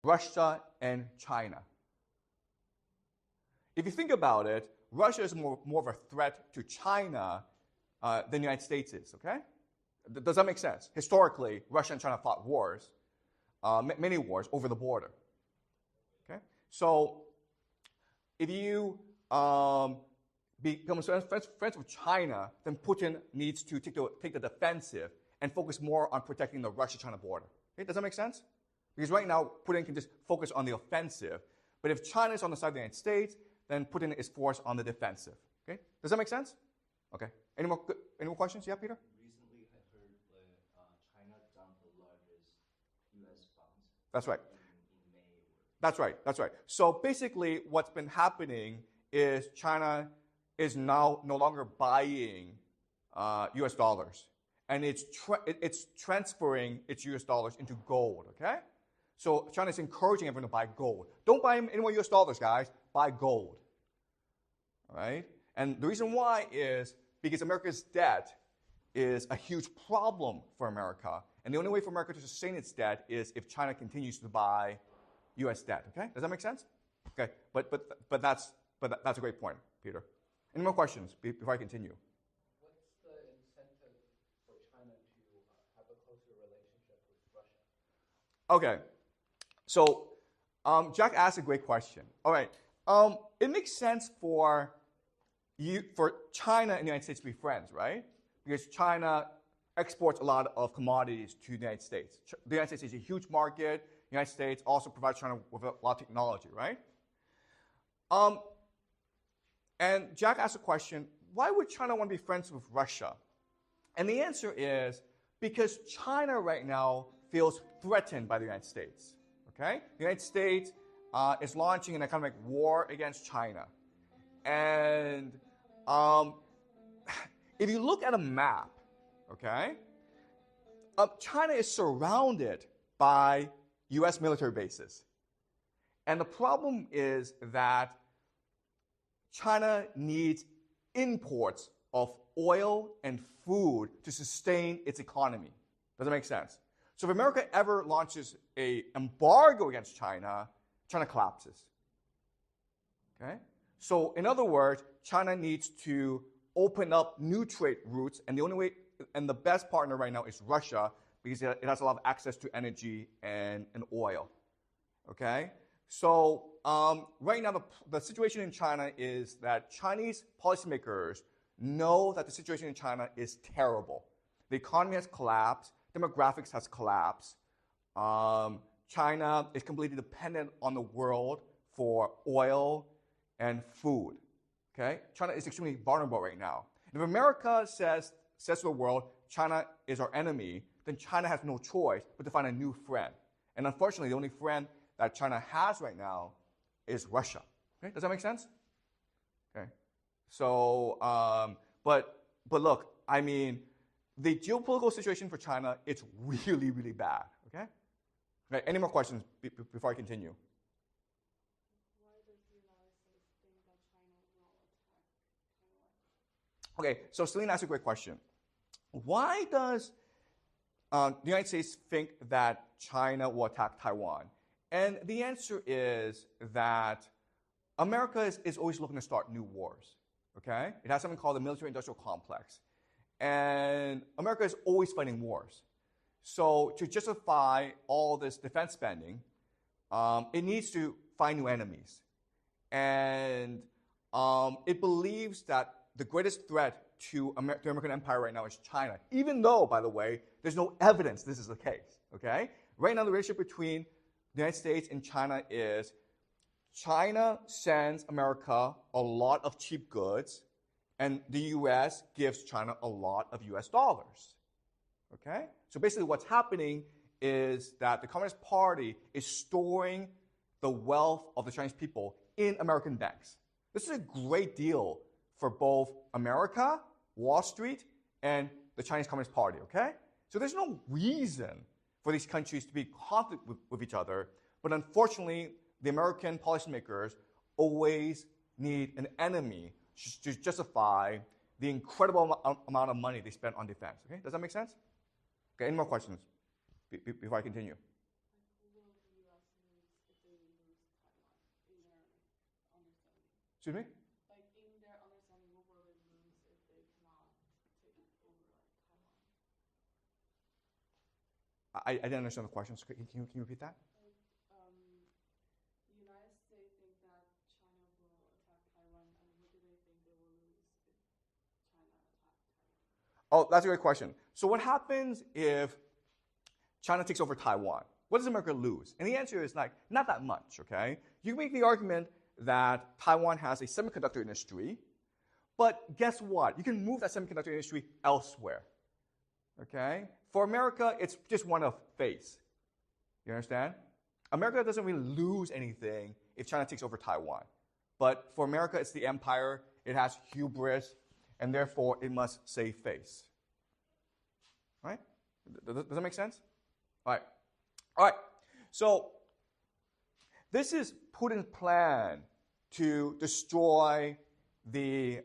Russia and China. If you think about it, Russia is more of a threat to China than the United States is, okay? Does that make sense? Historically, Russia and China fought wars, many wars over the border, okay? So if you become friends with China, then Putin needs to take the defensive and focus more on protecting the Russia-China border. Okay? Does that make sense? Because right now, Putin can just focus on the offensive. But if China is on the side of the United States, then Putin is forced on the defensive. Okay? Does that make sense? Okay. Any more questions? Yeah, Peter? Recently, I heard that China dumped the largest U.S. bonds. That's right. In May. That's right. That's right. So basically, what's been happening is China is now no longer buying U.S. dollars. And it's transferring its U.S. dollars into gold, okay? So China is encouraging everyone to buy gold. Don't buy any more U.S. dollars, guys. Buy gold, all right? And the reason why is because America's debt is a huge problem for America. And the only way for America to sustain its debt is if China continues to buy U.S. debt, okay? Does that make sense? Okay, but that's a great point, Peter. Any more questions before I continue? What's the incentive for China to have a closer relationship with Russia? Okay, so Jack asked a great question. All right, it makes sense for China and the United States to be friends, right? Because China exports a lot of commodities to the United States. The United States is a huge market. The United States also provides China with a lot of technology, right? And Jack asked a question, why would China want to be friends with Russia? And the answer is because China right now feels threatened by the United States, okay? The United States is launching an economic war against China. And if you look at a map, okay, China is surrounded by U.S. military bases. And the problem is that China needs imports of oil and food to sustain its economy. Does that make sense? So if America ever launches an embargo against China, China collapses. Okay? So in other words, China needs to open up new trade routes, and the only way, and the best partner right now is Russia, because it has a lot of access to energy and oil. Okay? So right now, the situation in China is that Chinese policymakers know that the situation in China is terrible. The economy has collapsed. Demographics has collapsed. China is completely dependent on the world for oil and food. Okay? China is extremely vulnerable right now. If America says to the world, China is our enemy, then China has no choice but to find a new friend. And unfortunately, the only friend that China has right now is Russia. Okay? Does that make sense? Okay. So, but look, I mean, the geopolitical situation for China, it's really, really bad. Okay? Okay. Any more questions before I continue? Why does the United States think that China will attack Taiwan? Okay. So Staljn asked a great question. Why does the United States think that China will attack Taiwan? And the answer is that America is always looking to start new wars, okay? It has something called the military-industrial complex. And America is always fighting wars. So to justify all this defense spending, it needs to find new enemies. And it believes that the greatest threat to the American empire right now is China, even though, by the way, there's no evidence this is the case, okay? Right now, the relationship between the United States and China is China sends America a lot of cheap goods, and the U.S. gives China a lot of U.S. dollars. Okay? So basically what's happening is that the Communist Party is storing the wealth of the Chinese people in American banks. This is a great deal for both America, Wall Street, and the Chinese Communist Party, okay? So there's no reason for these countries to be in conflict with each other, but unfortunately, the American policymakers always need an enemy to justify the incredible amount of money they spend on defense. Okay, does that make sense? Okay, any more questions before I continue? Will the U.S. need Excuse me? Like in their understanding, what will they lose if they cannot take over like Taiwan? I didn't understand the question. So can you repeat that? Like, the United States think that China will attack Taiwan, and what do they think they will lose if China attacks Taiwan? Oh, that's a great question. So what happens if China takes over Taiwan? What does America lose? And the answer is like not that much, okay? You can make the argument that Taiwan has a semiconductor industry, but guess what? You can move that semiconductor industry elsewhere, okay? For America, it's just one of face. You understand? America doesn't really lose anything if China takes over Taiwan. But for America, it's the empire. It has hubris, and therefore it must save face. Right? Does that make sense? All right. All right. So this is Putin's plan to destroy the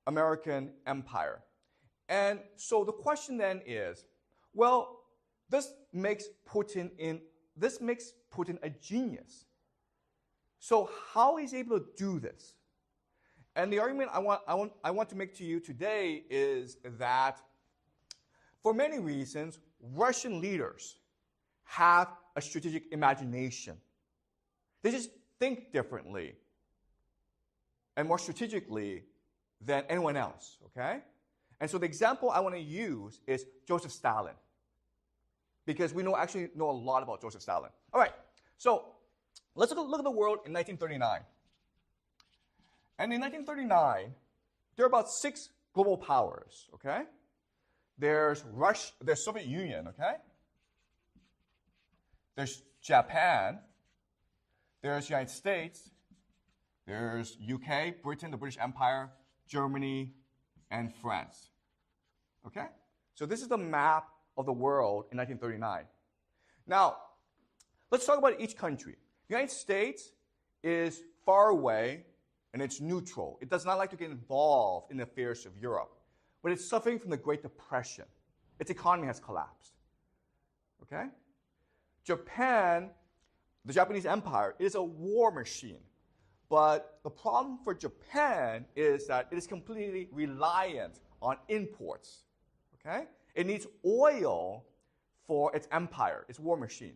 American empire. And so the question then is, well, this makes Putin a genius. So how is he able to do this? And the argument I want to make to you today is that for many reasons, Russian leaders have a strategic imagination. They just think differently and more strategically than anyone else, okay? And so the example I want to use is Joseph Stalin, because we actually know a lot about Joseph Stalin. All right, so let's look at the world in 1939. And in 1939, there are about 6 global powers, okay? There's Soviet Union, okay? There's Japan. There's United States. There's UK, Britain, the British Empire, Germany, and France. Okay? So this is the map of the world in 1939. Now, let's talk about each country. The United States is far away and it's neutral. It does not like to get involved in the affairs of Europe. But it's suffering from the Great Depression. Its economy has collapsed. Okay? Japan, the Japanese Empire, is a war machine. But the problem for Japan is that it is completely reliant on imports. Okay? It needs oil for its empire, its war machine.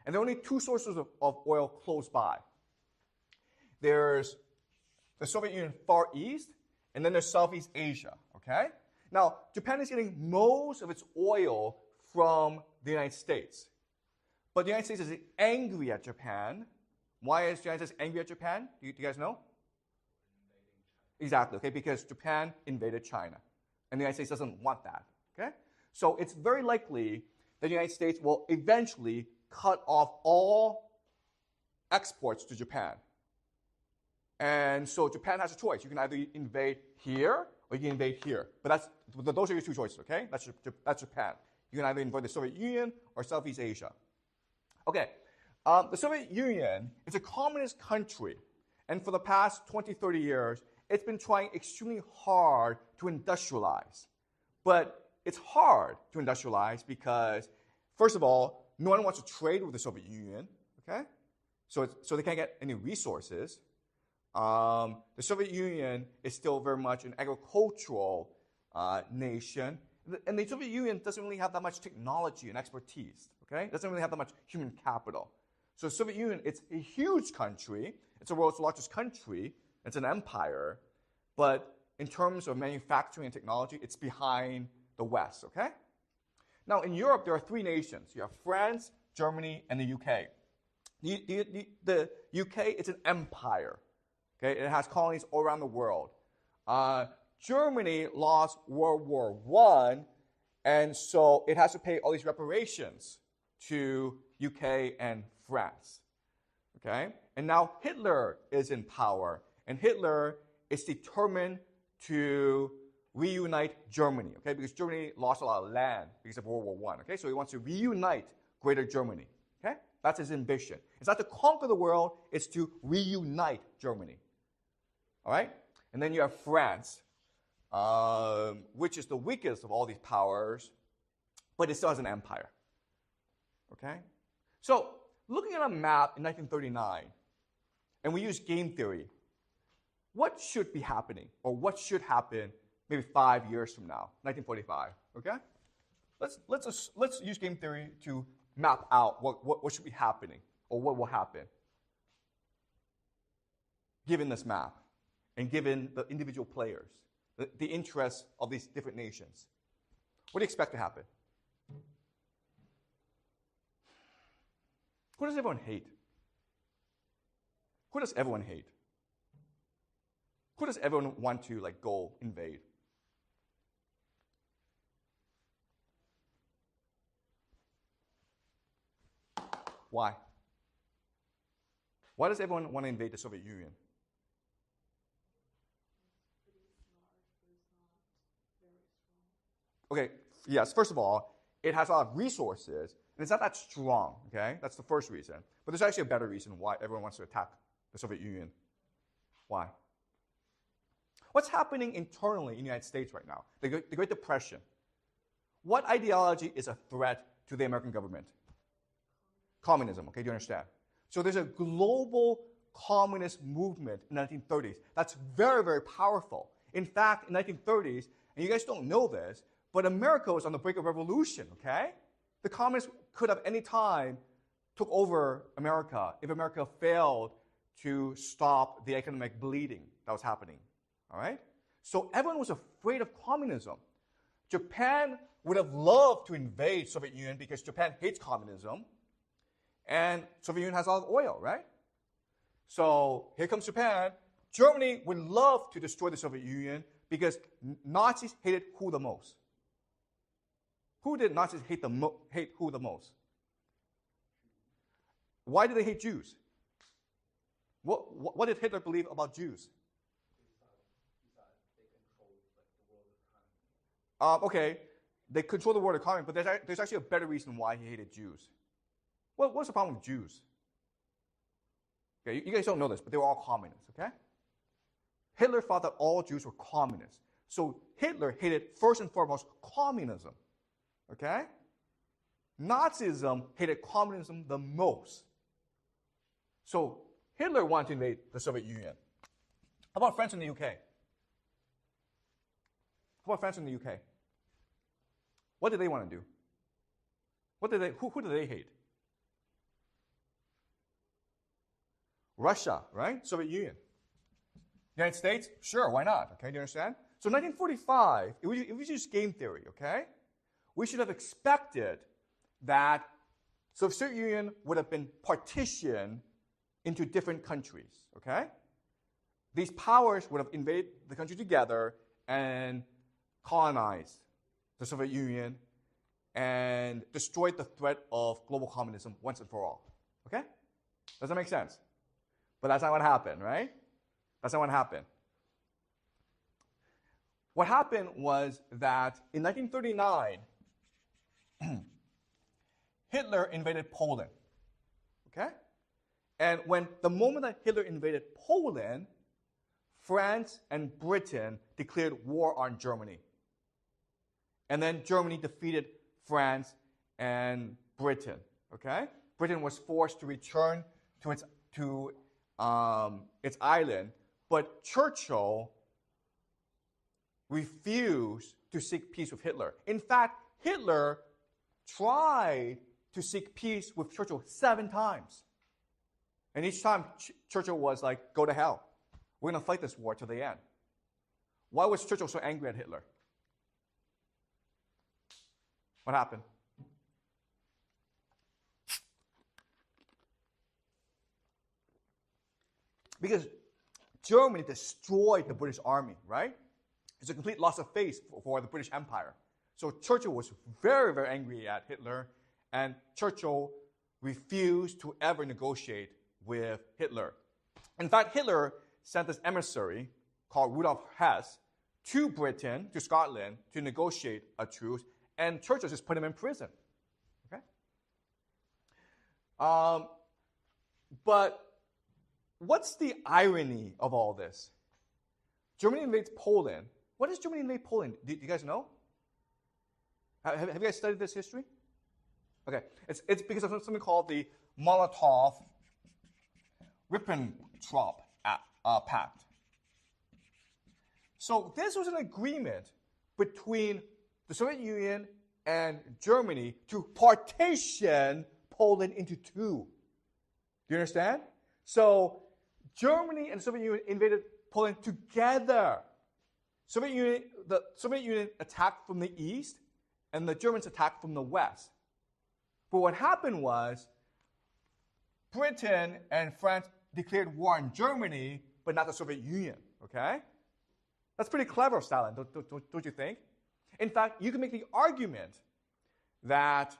And there are only 2 sources of oil close by. There's the Soviet Union Far East, and then there's Southeast Asia. Okay? Now, Japan is getting most of its oil from the United States. But the United States is angry at Japan. Why is the United States angry at Japan? Do you guys know? Exactly, okay, because Japan invaded China. And the United States doesn't want that, okay? So it's very likely that the United States will eventually cut off all exports to Japan. And so Japan has a choice. You can either invade here or you can invade here. But those are your 2 choices, okay? That's Japan. You can either invade the Soviet Union or Southeast Asia. Okay, the Soviet Union is a communist country. And for the past 20, 30 years, it's been trying extremely hard to industrialize. But it's hard to industrialize because, first of all, no one wants to trade with the Soviet Union, okay? So they can't get any resources. The Soviet Union is still very much an agricultural nation. And the Soviet Union doesn't really have that much technology and expertise, okay? It doesn't really have that much human capital. So the Soviet Union, it's a huge country. It's the world's largest country. It's an empire. But in terms of manufacturing and technology, it's behind the West, okay? Now, in Europe, there are 3 nations. You have France, Germany, and the UK. The UK is an empire. Okay? It has colonies all around the world. Germany lost World War I, and so it has to pay all these reparations to UK and France. Okay? And now Hitler is in power, and Hitler is determined to reunite Germany, okay? Because Germany lost a lot of land because of World War I, okay? So he wants to reunite Greater Germany, okay? That's his ambition. It's not to conquer the world, it's to reunite Germany, all right? And then you have France, which is the weakest of all these powers, but it still has an empire, okay? So looking at a map in 1939, and we use game theory, what should be happening, or what should happen maybe 5 years from now, 1945, okay? Let's use game theory to map out what should be happening, or what will happen, given this map, and given the individual players, the interests of these different nations. What do you expect to happen? Who does everyone hate? Who does everyone hate? Who does everyone want to go invade? Why? Why does everyone want to invade the Soviet Union? Okay, yes, first of all, it has a lot of resources, and it's not that strong, okay? That's the first reason. But there's actually a better reason why everyone wants to attack the Soviet Union. Why? What's happening internally in the United States right now? The Great Depression. What ideology is a threat to the American government? Communism, okay, do you understand? So there's a global communist movement in the 1930s that's very, very powerful. In fact, in the 1930s, and you guys don't know this, but America was on the brink of revolution, okay? The communists could have any time took over America if America failed to stop the economic bleeding that was happening, all right? So everyone was afraid of communism. Japan would have loved to invade Soviet Union because Japan hates communism, and Soviet Union has a lot of oil, right? So here comes Japan. Germany would love to destroy the Soviet Union because Nazis hated who the most? Who did Nazis hate who the most? Why did they hate Jews? What did Hitler believe about Jews? Okay, they control the world economy, but there's actually a better reason why he hated Jews. What's the problem with Jews? Okay, you guys don't know this, but they were all communists, okay? Hitler thought that all Jews were communists. So Hitler hated, first and foremost, communism, okay? Nazism hated communism the most. So Hitler wanted to invade the Soviet Union. How about France and the UK? How about France and the UK? What did they want to do? Who did they hate? Russia, right? Soviet Union. United States? Sure, why not? Okay, do you understand? So 1945, if we use game theory, okay, we should have expected that Soviet Union would have been partitioned into different countries, okay? These powers would have invaded the country together and colonized the Soviet Union and destroyed the threat of global communism once and for all, okay? Does that make sense? But that's not what happened, right? That's not what happened. What happened was that in 1939, Hitler invaded Poland, okay? And the moment that Hitler invaded Poland, France and Britain declared war on Germany. And then Germany defeated France and Britain, okay? Britain was forced to return to its island, but Churchill refused to seek peace with Hitler. In fact, Hitler tried to seek peace with Churchill 7 times. And each time, Churchill was like, go to hell. We're going to fight this war till the end. Why was Churchill so angry at Hitler? What happened? Because Germany destroyed the British army, right? It's a complete loss of face for the British Empire. So Churchill was very, very angry at Hitler, and Churchill refused to ever negotiate with Hitler. In fact, Hitler sent this emissary called Rudolf Hess to Britain, to Scotland, to negotiate a truce, and Churchill just put him in prison. Okay? But what's the irony of all this? Germany invades Poland. What does Germany invade Poland? Do you guys know? Have you guys studied this history? Okay. It's because of something called the Molotov-Ribbentrop Pact. So this was an agreement between the Soviet Union and Germany to partition Poland into two. Do you understand? So Germany and the Soviet Union invaded Poland together. The Soviet Union attacked from the east, and the Germans attacked from the west. But what happened was Britain and France declared war on Germany, but not the Soviet Union. Okay? That's pretty clever, Staljn, don't you think? In fact, you can make the argument that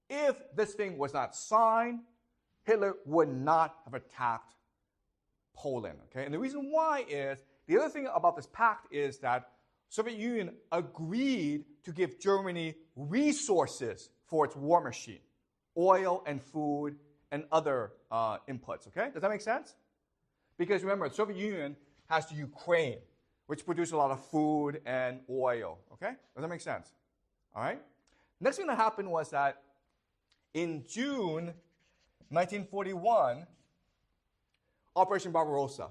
if this thing was not signed, Hitler would not have attacked Poland. Okay? And the reason why is, the other thing about this pact is that Soviet Union agreed to give Germany resources for its war machine, oil and food and other inputs. Okay? Does that make sense? Because remember, the Soviet Union has the Ukraine, which produces a lot of food and oil. Okay? Does that make sense? All right? Next thing that happened was that in June 1941, Operation Barbarossa.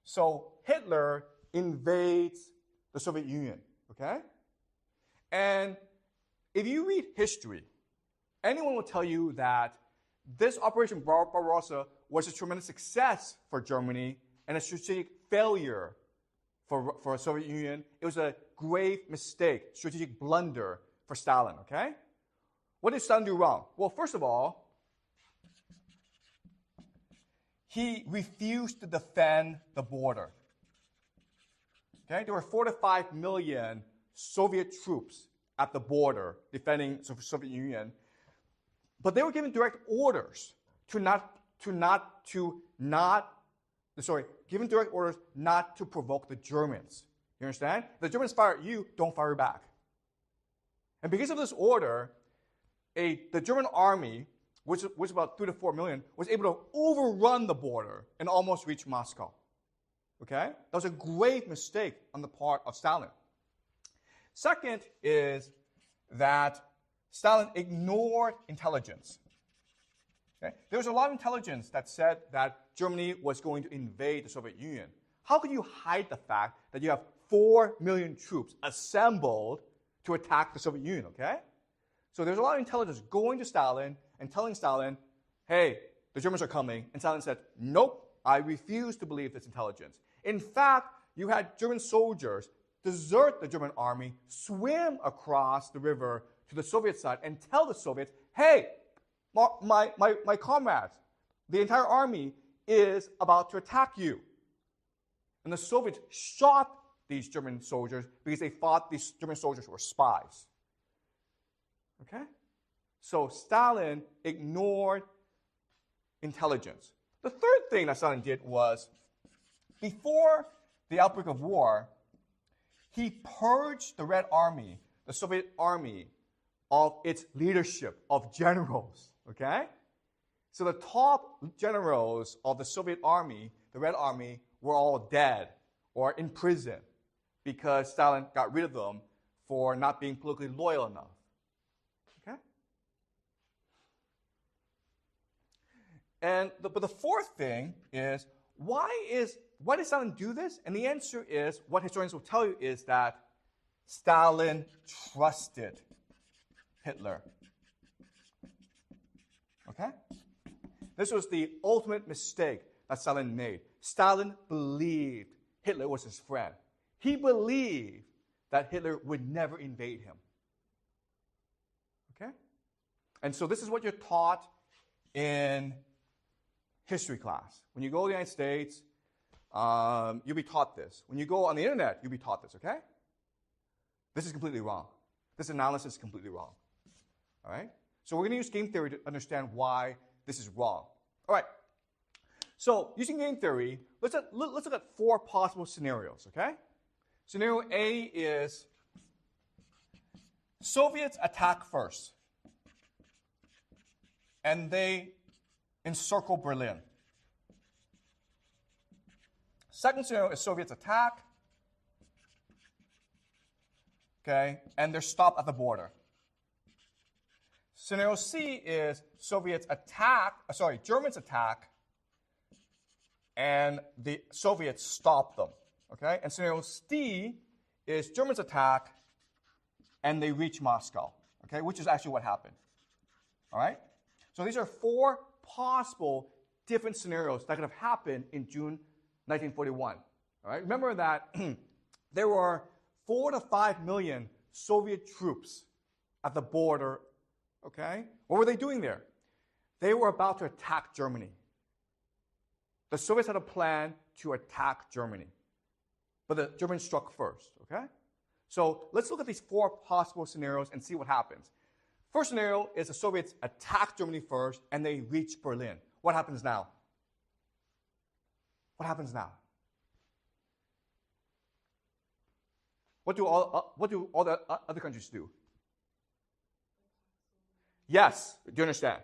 So Hitler invades the Soviet Union, okay? And if you read history, anyone will tell you that this Operation Barbarossa was a tremendous success for Germany and a strategic failure for the Soviet Union. It was a grave mistake, strategic blunder for Stalin, okay? What did Stalin do wrong? Well, first of all, he refused to defend the border. Okay? There were 4 to 5 million Soviet troops at the border defending the Soviet Union, but they were given direct orders not to provoke the Germans. You understand? If the Germans fire at you, don't fire back. And because of this order, the German army, which was about 3 to 4 million, was able to overrun the border and almost reach Moscow. Okay? That was a grave mistake on the part of Stalin. Second is that Stalin ignored intelligence. Okay? There was a lot of intelligence that said that Germany was going to invade the Soviet Union. How could you hide the fact that you have 4 million troops assembled to attack the Soviet Union, okay? So there's a lot of intelligence going to Stalin and telling Stalin, hey, the Germans are coming. And Stalin said, nope, I refuse to believe this intelligence. In fact, you had German soldiers desert the German army, swim across the river to the Soviet side, and tell the Soviets, hey, my comrades, the entire army is about to attack you. And the Soviets shot these German soldiers because they thought these German soldiers were spies. Okay? So Stalin ignored intelligence. The third thing that Stalin did was, before the outbreak of war, he purged the Red Army, the Soviet army, of its leadership of generals. Okay? So the top generals of the Soviet army, the Red Army, were all dead or in prison because Stalin got rid of them for not being politically loyal enough. Okay? But the fourth thing is, why did Stalin do this? And the answer is, what historians will tell you is that Stalin trusted Hitler. Okay? This was the ultimate mistake that Stalin made. Stalin believed Hitler was his friend. He believed that Hitler would never invade him. Okay? And so this is what you're taught in history class. When you go to the United States, you'll be taught this. When you go on the internet, you'll be taught this, okay? This is completely wrong. This analysis is completely wrong. All right? So we're going to use game theory to understand why this is wrong. All right. So using game theory, let's look at 4 possible scenarios, okay? Scenario A is Soviets attack first, and they encircle Berlin. Second scenario is Soviets attack, okay, and they're stopped at the border. Scenario C is Germans attack, and the Soviets stop them. Okay? And scenario C is Germans attack, and they reach Moscow. Okay? Which is actually what happened. All right? So these are 4 possible different scenarios that could have happened in June 1941. All right? Remember that there were 4 to 5 million Soviet troops at the border. Okay? What were they doing there? They were about to attack Germany. The Soviets had a plan to attack Germany. But the Germans struck first. Okay? So let's look at these 4 possible scenarios and see what happens. First scenario is the Soviets attack Germany first and they reach Berlin. What happens now? What happens now? What do all the other countries do? Yes, do you understand?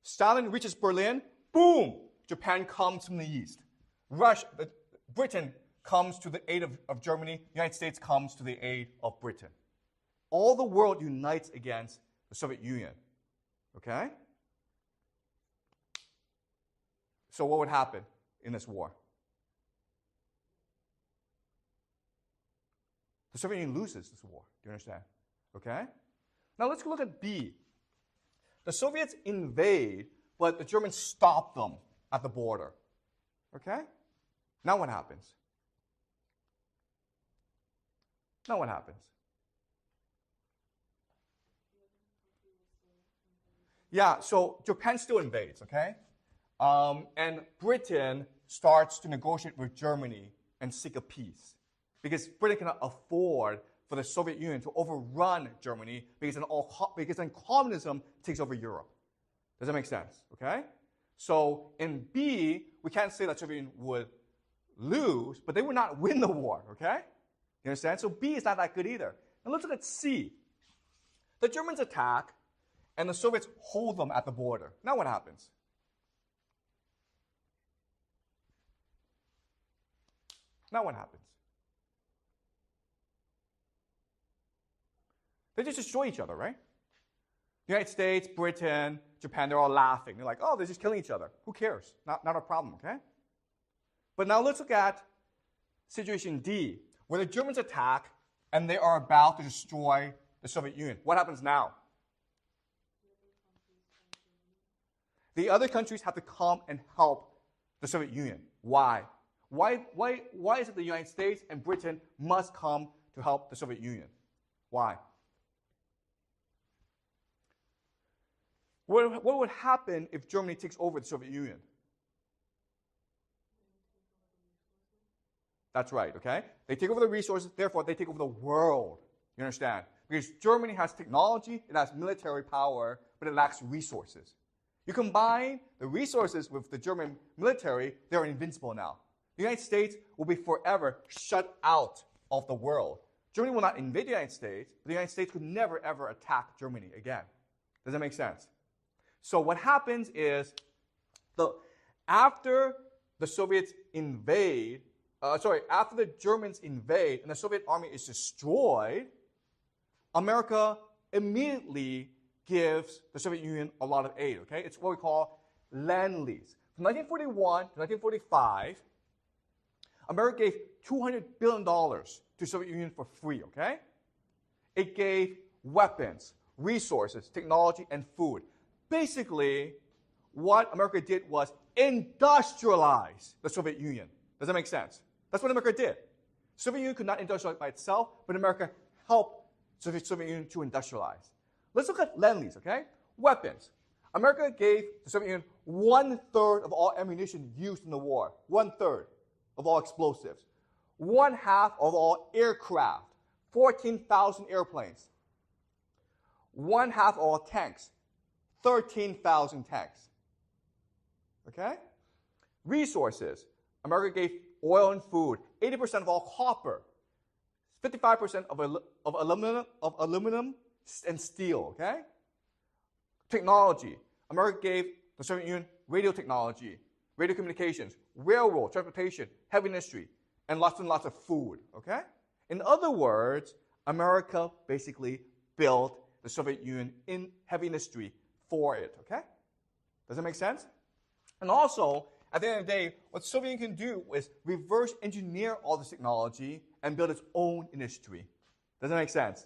Stalin reaches Berlin, boom! Japan comes from the east. Britain comes to the aid of Germany. The United States comes to the aid of Britain. All the world unites against the Soviet Union. Okay? So what would happen in this war? The Soviet Union loses this war. Do you understand? Okay? Now let's look at B. The Soviets invade, but the Germans stop them at the border. Okay? Now what happens? Now what happens? Yeah, so Japan still invades, okay? And Britain starts to negotiate with Germany and seek a peace. Because Britain cannot afford for the Soviet Union to overrun Germany because then communism takes over Europe. Does that make sense? Okay? So in B, we can't say that Soviet Union would lose, but they would not win the war, okay? You understand? So B is not that good either. Now let's look at C. The Germans attack, and the Soviets hold them at the border. Now what happens? Now what happens? They just destroy each other, right? The United States, Britain, Japan, they're all laughing. They're like, oh, they're just killing each other. Who cares? Not a problem, okay? But now let's look at situation D, where the Germans attack and they are about to destroy the Soviet Union. What happens now? The other countries have to come and help the Soviet Union. Why? Why is it the United States and Britain must come to help the Soviet Union? Why? What would happen if Germany takes over the Soviet Union? That's right, okay? They take over the resources, therefore they take over the world. You understand? Because Germany has technology, it has military power, but it lacks resources. You combine the resources with the German military, they're invincible now. The United States will be forever shut out of the world. Germany will not invade the United States, but the United States could never, ever attack Germany again. Does that make sense? So what happens is, after the Soviets invade, after the Germans invade and the Soviet army is destroyed, America immediately gives the Soviet Union a lot of aid, okay? It's what we call Lend-Lease. From 1941 to 1945, America gave $200 billion to the Soviet Union for free, okay? It gave weapons, resources, technology, and food. Basically, what America did was industrialize the Soviet Union. Does that make sense? That's what America did. The Soviet Union could not industrialize by itself, but America helped the Soviet Union to industrialize. Let's look at Lend-Lease, okay? Weapons. America gave the Soviet Union 1/3 of all ammunition used in the war. 1/3 of all explosives. 1/2 of all aircraft. 14,000 airplanes. 1/2 of all tanks. 13,000 tanks. Okay? Resources. America gave oil and food. 80% of all copper. 55% of aluminum and steel. Okay? Technology. America gave the Soviet Union radio technology, radio communications, railroad, transportation, heavy industry, and lots of food. Okay? In other words, America basically built the Soviet Union in heavy industry for it. Okay? Does that make sense? And also, At the end of the day, what the Soviet Union can do is reverse engineer all this technology and build its own industry. Does that make sense?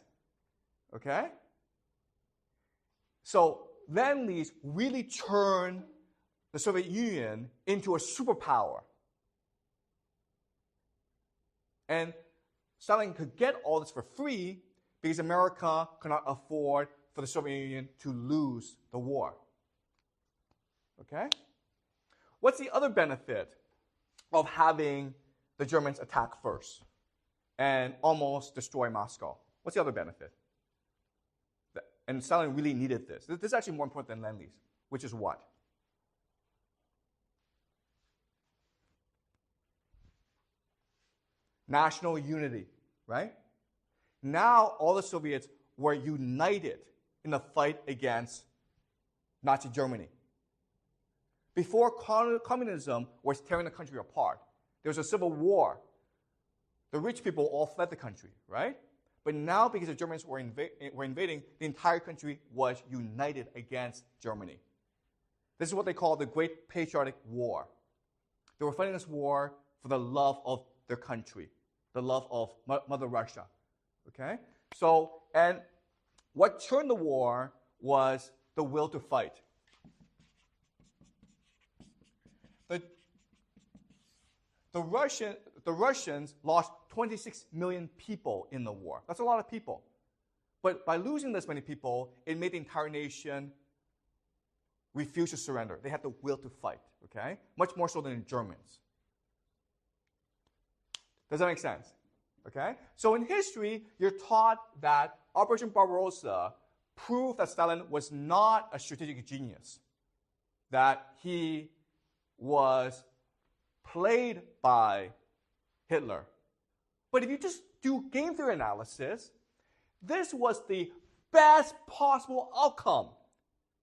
Okay? So Lend-Lease really turned the Soviet Union into a superpower. And Stalin could get all this for free because America could not afford for the Soviet Union to lose the war. Okay? What's the other benefit of having the Germans attack first and almost destroy Moscow? What's the other benefit? And Stalin really needed this. This is actually more important than Lend-Lease, which is what? National unity, right? Now all the Soviets were united in the fight against Nazi Germany. Before, communism was tearing the country apart. There was a civil war. The rich people all fled the country, right? But now, because the Germans were invading, the entire country was united against Germany. This is what they call the Great Patriotic War. They were fighting this war for the love of their country, the love of Mother Russia. Okay? So, and what turned the war was the will to fight. The Russians lost 26 million people in the war. That's a lot of people. But by losing this many people, it made the entire nation refuse to surrender. They had the will to fight, okay? Much more so than the Germans. Does that make sense? Okay? So in history, you're taught that Operation Barbarossa proved that Stalin was not a strategic genius, that he was played by Hitler. But if you just do game theory analysis, this was the best possible outcome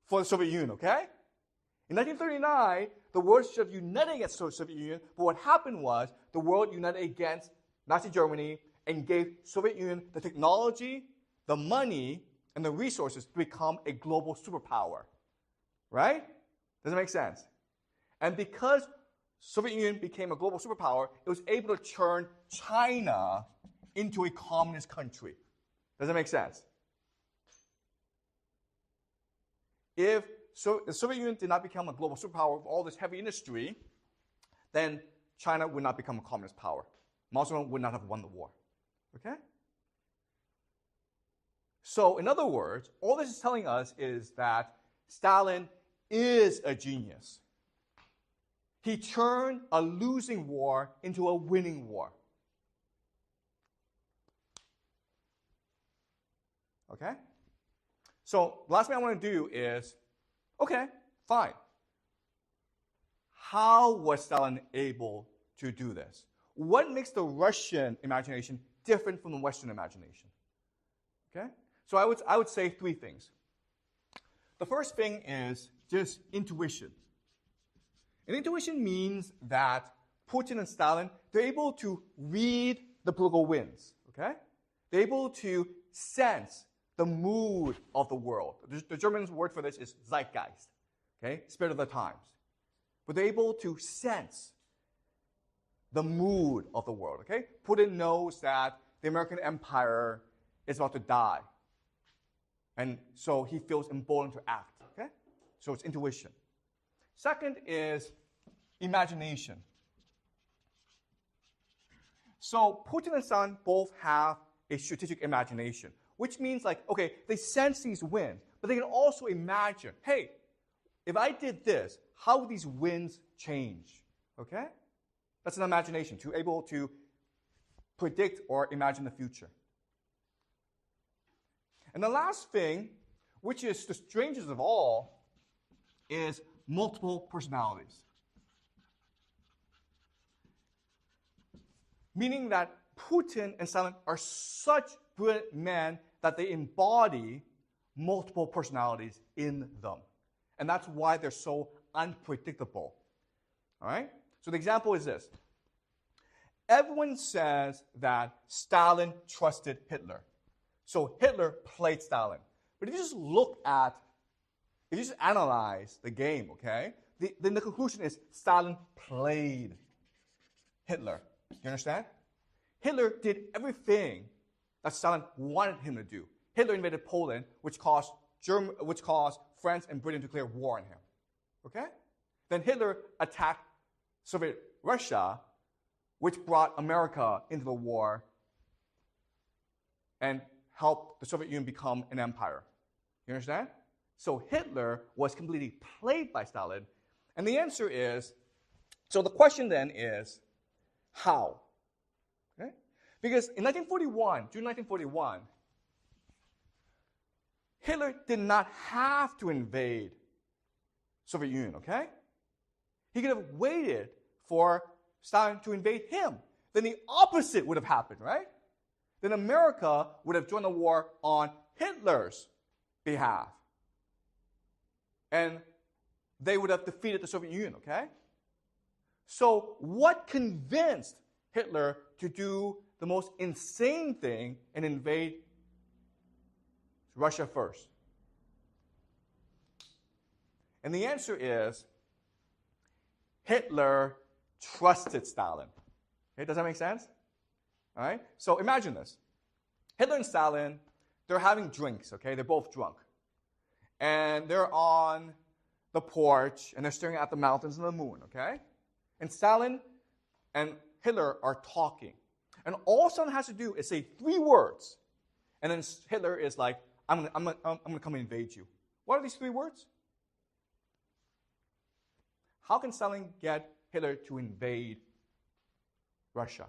for the Soviet Union, okay? In 1939, the world should have united against the Soviet Union, but what happened was the world united against Nazi Germany and gave Soviet Union the technology, the money, and the resources to become a global superpower, right? Does that make sense? And because Soviet Union became a global superpower, it was able to turn China into a communist country. Does that make sense? If the Soviet Union did not become a global superpower with all this heavy industry, then China would not become a communist power. Mao Zedong would not have won the war. Okay? So, in other words, all this is telling us is that Stalin is a genius. He turned a losing war into a winning war. Okay? So, the last thing I want to do is, okay, fine. How was Stalin able to do this? What makes the Russian imagination different from the Western imagination? Okay? So I would say three things. The first thing is just intuition. And intuition means that Putin and Stalin, they're able to read the political winds, okay? They're able to sense the mood of the world. The German word for this is Zeitgeist, okay? Spirit of the times. But they're able to sense the mood of the world, okay? Putin knows that the American empire is about to die. And so he feels emboldened to act, okay? So it's intuition. Second is imagination. So Putin and Stalin both have a strategic imagination, which means like, okay, they sense these winds, but they can also imagine, hey, if I did this, how would these winds change? Okay? That's an imagination, to be able to predict or imagine the future. And the last thing, which is the strangest of all, is multiple personalities. Meaning that Putin and Stalin are such brilliant men that they embody multiple personalities in them. And that's why they're so unpredictable. All right? So the example is this. Everyone says that Stalin trusted Hitler. So Hitler played Stalin. But if you just analyze the game, okay, then the conclusion is Stalin played Hitler. You understand? Hitler did everything that Stalin wanted him to do. Hitler invaded Poland, which caused France and Britain to declare war on him. Okay? Then Hitler attacked Soviet Russia, which brought America into the war and helped the Soviet Union become an empire. You understand? So Hitler was completely played by Stalin. And the answer is, so the question then is, how? Okay? Because in June 1941, Hitler did not have to invade Soviet Union, okay? He could have waited for Stalin to invade him. Then the opposite would have happened, right? Then America would have joined the war on Hitler's behalf. And they would have defeated the Soviet Union, okay? So what convinced Hitler to do the most insane thing and invade Russia first? And the answer is Hitler trusted Stalin. Okay, does that make sense? All right? So imagine this. Hitler and Stalin, they're having drinks, okay? They're both drunk. And they're on the porch, and they're staring at the mountains and the moon, okay? And Stalin and Hitler are talking. And all Stalin has to do is say 3 words. And then Hitler is like, I'm going to come and invade you. What are these 3 words? How can Stalin get Hitler to invade Russia?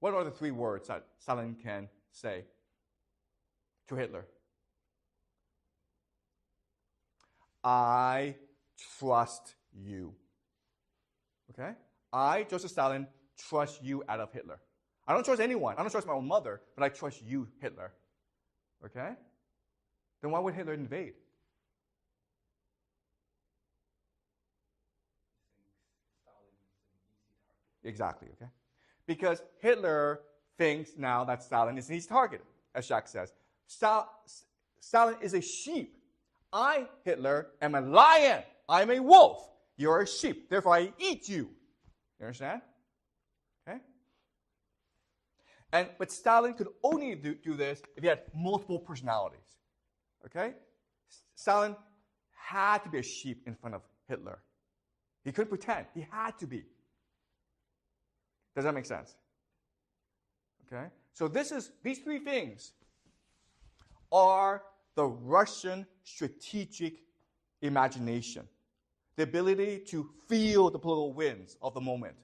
What are the 3 words that Stalin can say to Hitler? I trust you. Okay? I, Joseph Stalin, trust you out of Hitler. I don't trust anyone. I don't trust my own mother, but I trust you, Hitler. Okay? Then why would Hitler invade? Exactly, okay? Because Hitler thinks now that Stalin is an easy target, as Jacques says. Stalin is a sheep. I, Hitler, am a lion. I'm a wolf. You're a sheep. Therefore, I eat you. You understand? Okay? But Stalin could only do this if he had multiple personalities. Okay? Stalin had to be a sheep in front of Hitler. He couldn't pretend. He had to be. Does that make sense? Okay? So these 3 things are the Russian strategic imagination. The ability to feel the political winds of the moment.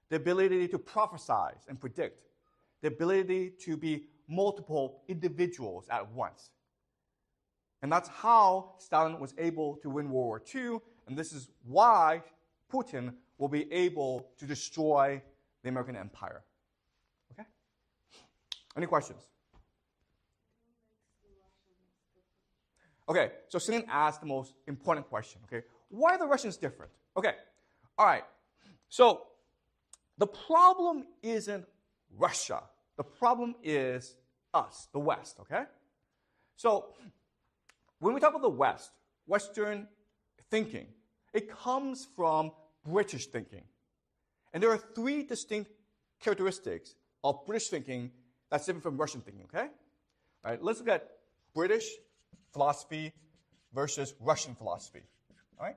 The ability to prophesize and predict. The ability to be multiple individuals at once. And that's how Stalin was able to win World War II, and this is why Putin will be able to destroy the American empire. Okay? Any questions? Okay, so Celine asked the most important question, okay? Why are the Russians different? Okay, all right. So the problem isn't Russia. The problem is us, the West, okay? So when we talk about the West, Western thinking, it comes from British thinking. And there are 3 distinct characteristics of British thinking that's different from Russian thinking, okay? All right, let's look at British philosophy versus Russian philosophy, all right?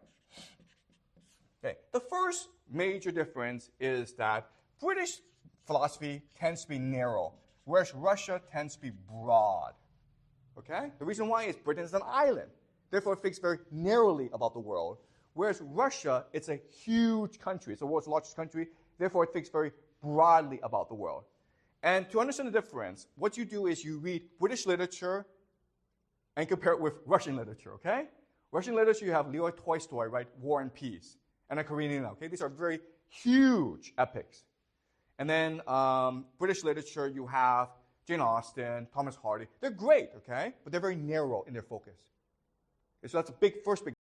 Okay, the first major difference is that British philosophy tends to be narrow, whereas Russia tends to be broad, okay? The reason why is Britain is an island, therefore it thinks very narrowly about the world, whereas Russia, it's a huge country. It's the world's largest country. Therefore, it thinks very broadly about the world. And to understand the difference, what you do is you read British literature and compare it with Russian literature, okay? Russian literature, you have Leo Tolstoy, right? War and Peace. And Anna Karenina, okay? These are very huge epics. And then British literature, you have Jane Austen, Thomas Hardy. They're great, okay? But they're very narrow in their focus. Okay, so that's a first big